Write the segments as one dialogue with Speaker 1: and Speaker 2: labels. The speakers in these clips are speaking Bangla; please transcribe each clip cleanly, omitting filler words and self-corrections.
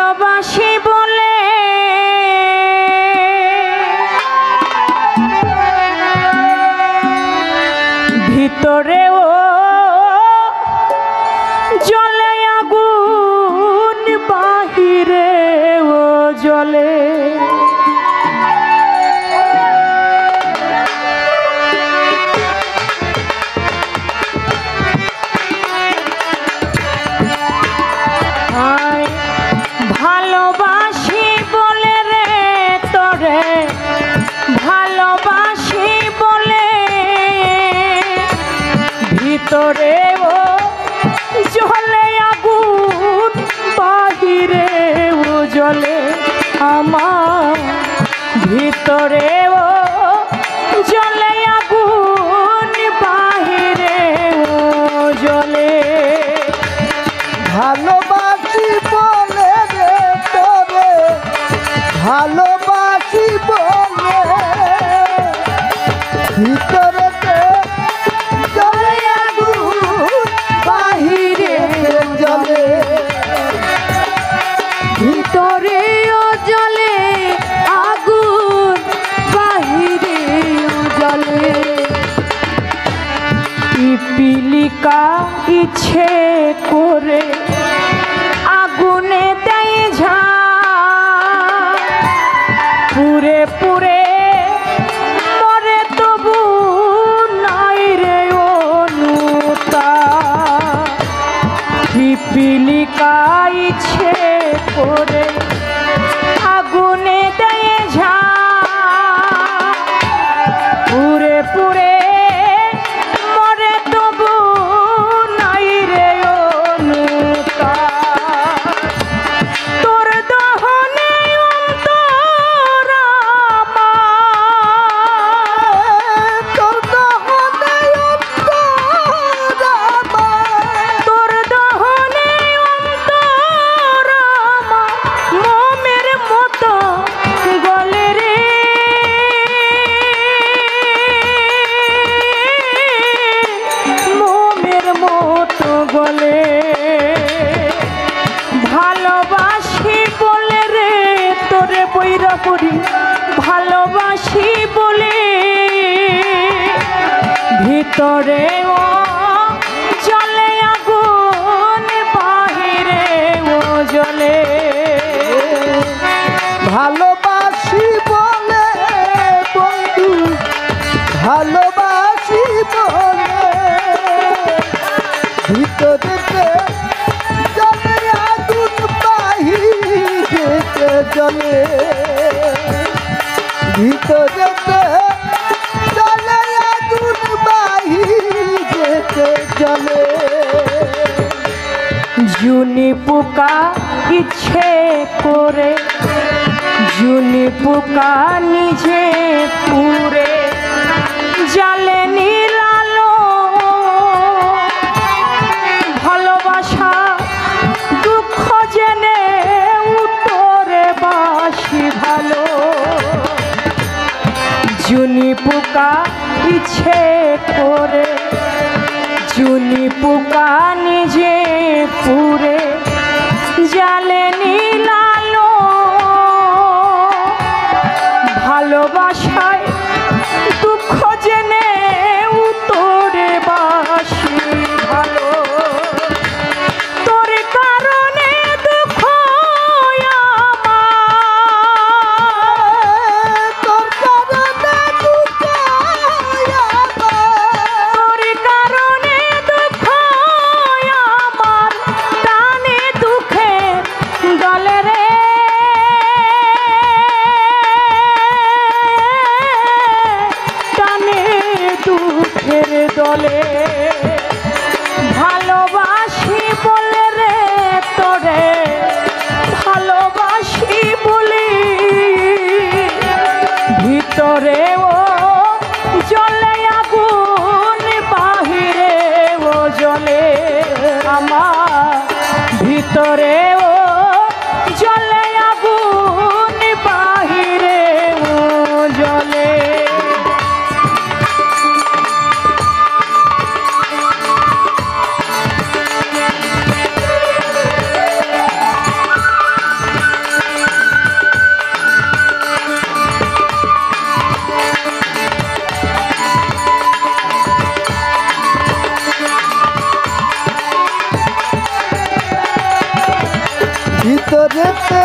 Speaker 1: ভালোবাসি বলে ভিতরেও জ্বলে আগুন, বাহিরেও জ্বলে। ভালোবাসি বলে রে তোরে, ভালোবাসি বলে ভিতরেও জ্বলে আগুন, বাহিরেও জ্বলে। আমার ভিতরেও জ্বলে আগুন, বাহিরেও জ্বলে।
Speaker 2: ভালোবাসি বলে রে তোরে, ভালোবাসি বলে ভিতরেতে জ্বলে আগুন, বাহিরে জ্বলে।
Speaker 1: ভিতরেও জ্বলে আগুন, বাহিরেও জ্বলে। পিপিলিকা ইচ্ছে করে আগুনে দেয় ঝাঁপ, পুরে পুরে মরে তবু নাই রে অনুতাপ। পিপিলিকা ইচ্ছে করে আগুনে দেয় ঝাঁপ, পুরে পুরে মরে তবু নাই রে অনুতাপ। তোর দহনে অন্তর আমার,
Speaker 2: তোর দহনে অন্তর আমার,
Speaker 1: তোর দহনে অন্তর আমার মোমের মতো গলে রে। মোমের মতো গলে। ভালোবাসি বলে রে তোরে বৈরা করি, ভালোবাসি বলে ভিতরেও জ্বলে আগুন, বাহিরেও জ্বলে।
Speaker 2: ভালোবাসি বলে বন্ধু, ভালোবাসি বলে ভিতরেতে জ্বলে আগুন, বাহিরেতে জ্বলে। ভিতরেতে জ্বলে আগুন, বাহিরেতে জ্বলে।
Speaker 1: জুনি পোকা ইচ্ছে করে, জুনি পোকা নিজে পুরে জালে নীলালো। ভালোবাসা দুঃখ জেনে উত্তরে বাসি ভালো। জুনি পোকা ইচ্ছে করে, জুনি পোকা নিজে পুরে জালে নীলালো। ভালোবাসায় দুঃখ জেনে উত্তরে বাসি ভালো। তোর কারণে দুঃখ আমার,
Speaker 2: তোর কারণে দুঃখ আমার,
Speaker 1: তোর কারণে দুঃখ আমার, টানে
Speaker 2: ভিতরেতে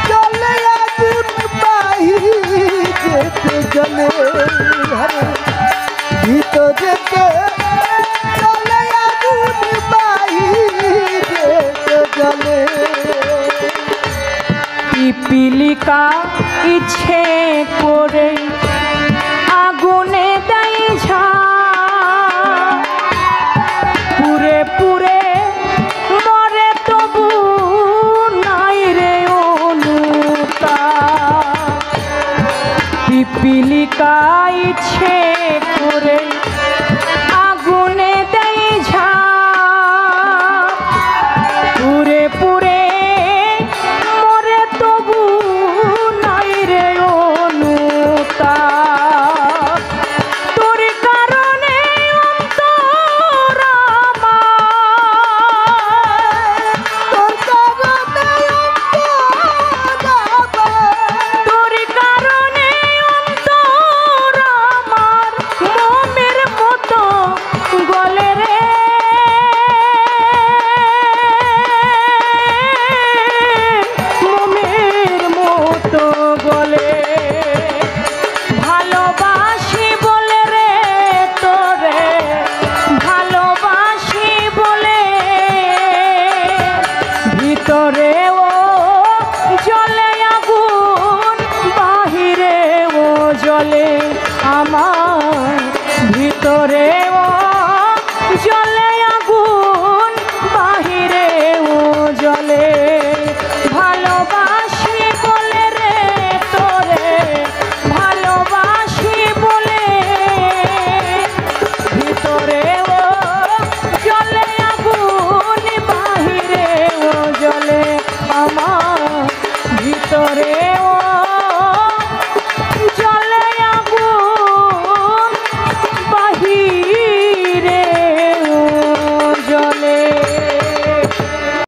Speaker 2: জলে আগুন বাহিরেতে জলে ভিতরেতে জলে আগুন বাহিরেতে জলে
Speaker 1: পিপিলিকা ইচ্ছে করে আগুনে